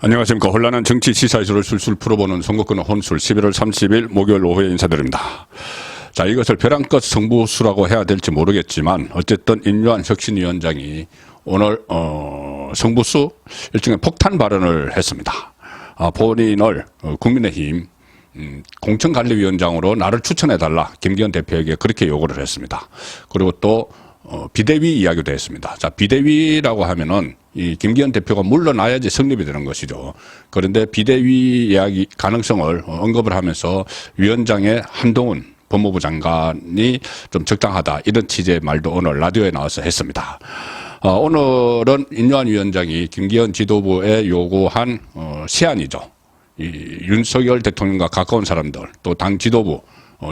안녕하십니까. 혼란한 정치 시사 이슈를 술술 풀어보는 선거권의 혼술 11월 30일 목요일 오후에 인사드립니다. 자, 이것을 벼랑끝 승부수라고 해야 될지 모르겠지만 어쨌든 인류한 혁신위원장이 오늘 승부수 일종의 폭탄 발언을 했습니다. 본인을 국민의힘 공천관리위원장으로 나를 추천해달라 김기현 대표에게 그렇게 요구를 했습니다. 그리고 또 비대위 이야기도 했습니다. 자, 비대위라고 하면은 이 김기현 대표가 물러나야지 성립이 되는 것이죠. 그런데 비대위 이야기 가능성을 언급을 하면서 위원장의 한동훈 법무부 장관이 좀 적당하다 이런 취지의 말도 오늘 라디오에 나와서 했습니다. 오늘은 인류한 위원장이 김기현 지도부에 요구한 시안이죠. 이 윤석열 대통령과 가까운 사람들 또 당 지도부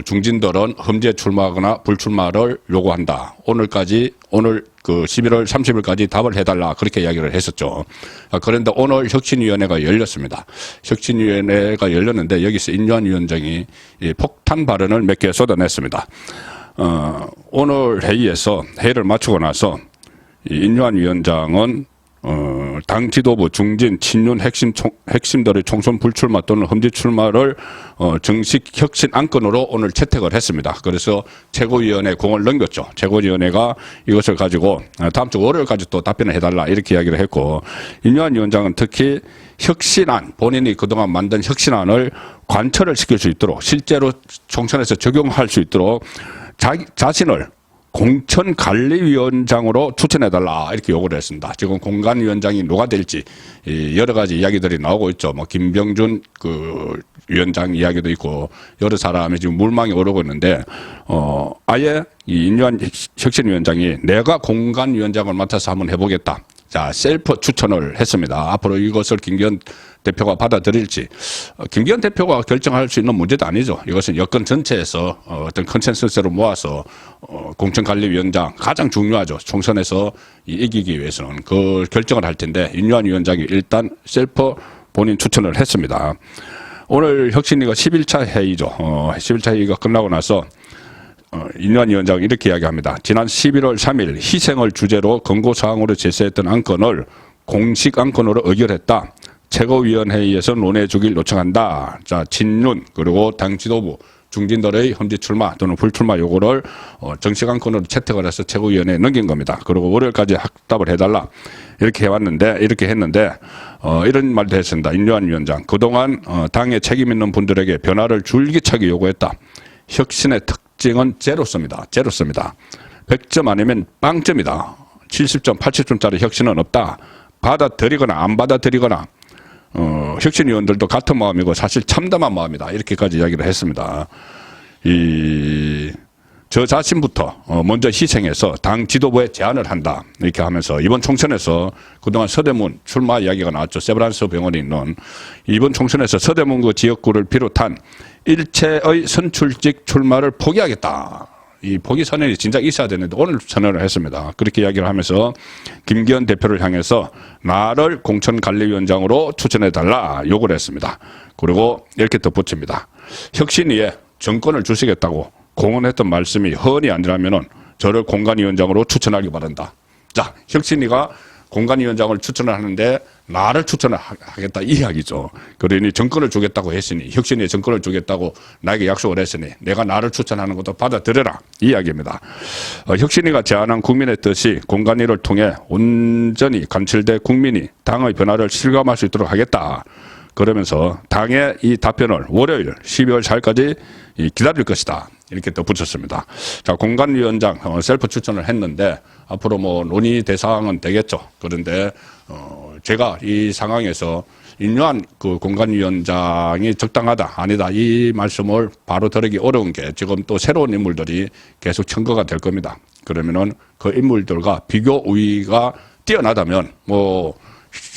중진들은 험지에 출마하거나 불출마를 요구한다. 오늘 그 11월 30일까지 답을 해달라. 그렇게 이야기를 했었죠. 그런데 오늘 혁신위원회가 열렸습니다. 혁신위원회가 열렸는데 여기서 인류한 위원장이 폭탄 발언을 몇 개 쏟아냈습니다. 오늘 회의를 마치고 나서 인류한 위원장은 당 지도부 중진 친윤 핵심들의 총선 불출마 또는 험지 출마를 정식 혁신 안건으로 오늘 채택을 했습니다. 그래서 최고위원회 공을 넘겼죠. 최고위원회가 이것을 가지고 다음 주 월요일까지 또 답변을 해달라 이렇게 이야기를 했고, 인류한 위원장은 특히 혁신안, 본인이 그동안 만든 혁신안을 관철을 시킬 수 있도록 실제로 총선에서 적용할 수 있도록 자신을 공천관리위원장으로 추천해달라 이렇게 요구를 했습니다. 지금 공관위원장이 누가 될지 여러 가지 이야기들이 나오고 있죠. 뭐 김병준 그 위원장 이야기도 있고 여러 사람이 지금 물망에 오르고 있는데 아예 이 인류한 혁신위원장이 내가 공관위원장을 맡아서 한번 해보겠다. 자, 셀프 추천을 했습니다. 앞으로 이것을 김기현 대표가 받아들일지, 김기현 대표가 결정할 수 있는 문제도 아니죠. 이것은 여권 전체에서 어떤 컨센서스를 모아서 공천관리위원장 가장 중요하죠. 총선에서 이기기 위해서는 그 결정을 할 텐데 인류한 위원장이 일단 셀프 본인 추천을 했습니다. 오늘 혁신위가 11차 회의죠. 11차 회의가 끝나고 나서 인류한 위원장은 이렇게 이야기합니다. 지난 11월 3일 희생을 주제로 권고사항으로 제시했던 안건을 공식 안건으로 의결했다. 최고위원회의에서 논의해 주길 요청한다. 자, 친윤 그리고 당 지도부 중진들의 험지 출마 또는 불출마 요구를 정식 안건으로 채택을 해서 최고위원회에 넘긴 겁니다. 그리고 월요일까지 확답을 해달라. 이렇게 했는데 이런 말도 했습니다. 인류한 위원장. 그동안 당에 책임 있는 분들에게 변화를 줄기차게 요구했다. 혁신의 특징은 제로스입니다. 100점 아니면 빵점이다. 70점, 80점짜리 혁신은 없다. 받아들이거나 안 받아들이거나 혁신위원들도 같은 마음이고 사실 참담한 마음이다. 이렇게까지 이야기를 했습니다. 저 자신부터 먼저 희생해서 당 지도부에 제안을 한다. 이렇게 하면서 이번 총선에서 그동안 서대문 출마 이야기가 나왔죠. 세브란스 병원에 있는 이번 총선에서 서대문 그 지역구를 비롯한 일체의 선출직 출마를 포기하겠다. 이 포기 선언이 진작 있어야 되는데 오늘 선언을 했습니다. 그렇게 이야기를 하면서 김기현 대표를 향해서 나를 공천관리위원장으로 추천해달라 요구를 했습니다. 그리고 이렇게 덧붙입니다. 혁신위에 정권을 주시겠다고 공언했던 말씀이 허언이 아니라면은 저를 공관위원장으로 추천하기 바란다. 자, 혁신위가 공관위원장을 추천을 하는데 나를 추천을 하겠다 이 이야기죠. 그러니 정권을 주겠다고 했으니 혁신위에 정권을 주겠다고 나에게 약속을 했으니 내가 나를 추천하는 것도 받아들여라 이 이야기입니다. 혁신위가 제안한 국민의 뜻이 공관위를 통해 온전히 감출돼 국민이 당의 변화를 실감할 수 있도록 하겠다. 그러면서 당의 이 답변을 월요일 12월 4일까지 기다릴 것이다. 이렇게 덧붙였습니다. 자, 공관위원장 셀프 추천을 했는데 앞으로 뭐 논의 대상은 되겠죠. 그런데 제가 이 상황에서 인류한 그 공관위원장이 적당하다 아니다 이 말씀을 바로 드리기 어려운 게 지금 또 새로운 인물들이 계속 청구가 될 겁니다. 그러면은 그 인물들과 비교 우위가 뛰어나다면 뭐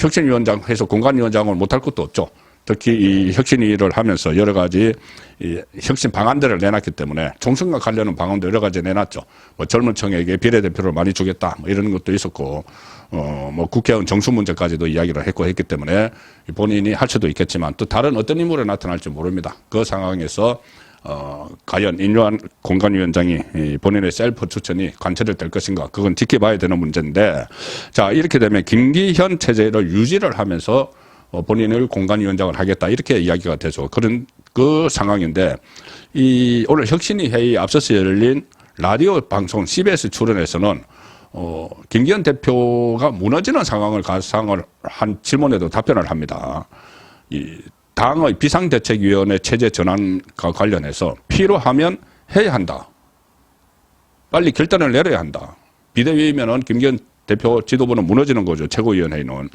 혁신위원장 해서 공관위원장을 못할 것도 없죠. 특히 이 혁신위를 하면서 여러 가지 이 혁신 방안들을 내놨기 때문에 총선과 관련한 방안도 여러 가지 내놨죠. 뭐 젊은 층에게 비례대표를 많이 주겠다 뭐 이런 것도 있었고 뭐 국회의원 정수 문제까지도 이야기를 했기 때문에 본인이 할 수도 있겠지만 또 다른 어떤 인물이 나타날지 모릅니다. 그 상황에서 과연 인류한 공관위원장이 본인의 셀프 추천이 관철이 될 것인가 그건 지켜봐야 되는 문제인데 자 이렇게 되면 김기현 체제를 유지를 하면서 본인을 공관위원장을 하겠다 이렇게 이야기가 되죠. 그런 그 상황인데 오늘 혁신위 회의 앞서서 열린 라디오 방송 CBS 출연에서는 김기현 대표가 무너지는 상황을 가상을 한 질문에도 답변을 합니다. 이 당의 비상대책위원회 체제 전환과 관련해서 필요하면 해야 한다. 빨리 결단을 내려야 한다. 비대위면은 김기현 대표 지도부는 무너지는 거죠. 최고위원회는.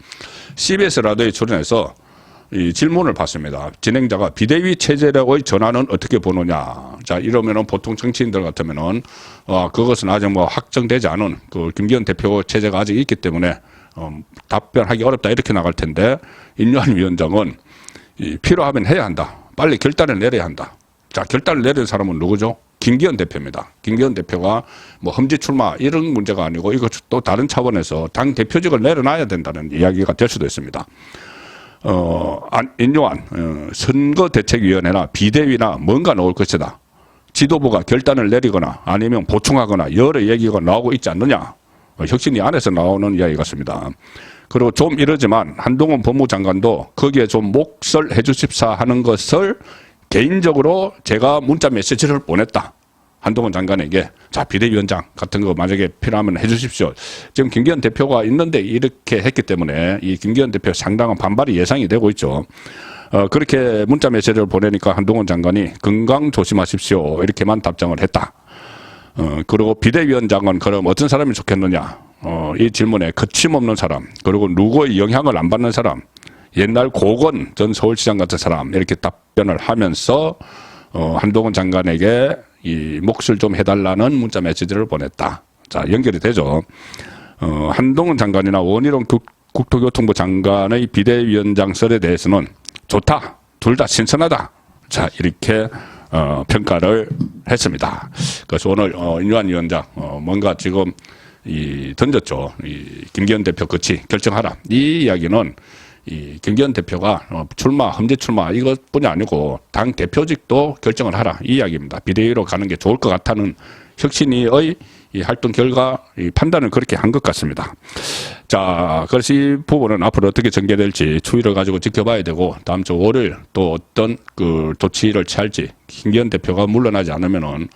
CBS 라디오에 출연해서 이 질문을 받습니다. 진행자가 비대위 체제의 전환은 어떻게 보느냐. 자, 이러면은 보통 정치인들 같으면은, 그것은 아직 뭐 확정되지 않은 그 김기현 대표 체제가 아직 있기 때문에, 답변하기 어렵다 이렇게 나갈 텐데, 인류한 위원장은 필요하면 해야 한다. 빨리 결단을 내려야 한다. 자, 결단을 내린 사람은 누구죠? 김기현 대표입니다. 김기현 대표가 뭐 험지 출마 이런 문제가 아니고 이거 또 다른 차원에서 당 대표직을 내려놔야 된다는 이야기가 될 수도 있습니다. 인요한 선거대책위원회나 비대위나 뭔가 나올 것이다. 지도부가 결단을 내리거나 아니면 보충하거나 여러 얘기가 나오고 있지 않느냐. 혁신위 안에서 나오는 이야기 같습니다. 그리고 좀 이러지만 한동훈 법무장관도 거기에 좀 몫을 해주십사 하는 것을 개인적으로 제가 문자 메시지를 보냈다. 한동훈 장관에게 자 비대위원장 같은 거 만약에 필요하면 해주십시오. 지금 김기현 대표가 있는데 이렇게 했기 때문에 이 김기현 대표 상당한 반발이 예상이 되고 있죠. 그렇게 문자 메시지를 보내니까 한동훈 장관이 건강 조심하십시오 이렇게만 답장을 했다. 그리고 비대위원장은 그럼 어떤 사람이 좋겠느냐. 이 질문에 거침없는 사람 그리고 누구의 영향을 안 받는 사람 옛날 고건 전 서울시장 같은 사람 이렇게 답변을 하면서 한동훈 장관에게 이 몫을 좀 해달라는 문자 메시지를 보냈다. 자, 연결이 되죠. 한동훈 장관이나 원희룡 국토교통부 장관의 비대위원장설에 대해서는 좋다. 둘 다 신선하다. 자, 이렇게 평가를 했습니다. 그래서 오늘 인유한 위원장 뭔가 지금 던졌죠. 이 김기현 대표 끝이 결정하라. 이 이야기는 이 김기현 대표가 출마, 험지 출마 이것뿐이 아니고 당 대표직도 결정을 하라 이 이야기입니다. 비대위로 가는 게 좋을 것 같다는 혁신위의 이 활동 결과 이 판단을 그렇게 한 것 같습니다. 자, 그래서 이 부분은 앞으로 어떻게 전개될지 추이를 가지고 지켜봐야 되고 다음 주 월요일 또 어떤 그 조치를 취할지 김기현 대표가 물러나지 않으면은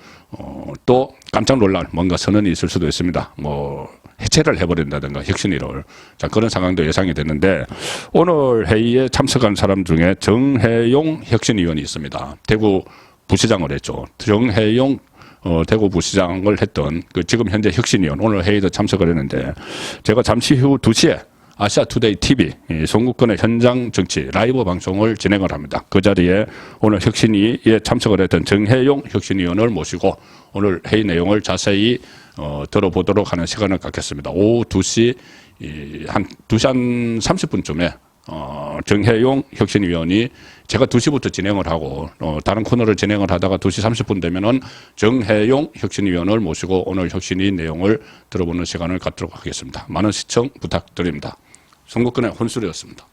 또 깜짝 놀랄 뭔가 선언이 있을 수도 있습니다. 뭐 해체를 해버린다든가 혁신위를. 자, 그런 상황도 예상이 됐는데 오늘 회의에 참석한 사람 중에 정혜용 혁신위원이 있습니다. 대구 부시장을 했죠. 정혜용 대구 부시장을 했던 그 지금 현재 혁신위원 오늘 회의도 참석을 했는데 제가 잠시 후 2시에 아시아투데이 TV 송국근의 현장 정치 라이브 방송을 진행을 합니다. 그 자리에 오늘 혁신위에 참석을 했던 정혜용 혁신위원을 모시고 오늘 회의 내용을 자세히 들어보도록 하는 시간을 갖겠습니다. 오후 2시 한 2시 한 30분쯤에 정혜용 혁신위원이 제가 2시부터 진행을 하고 다른 코너를 진행을 하다가 2시 30분 되면은 정혜용 혁신위원을 모시고 오늘 혁신위 내용을 들어보는 시간을 갖도록 하겠습니다. 많은 시청 부탁드립니다. 송국근의 혼술이었습니다.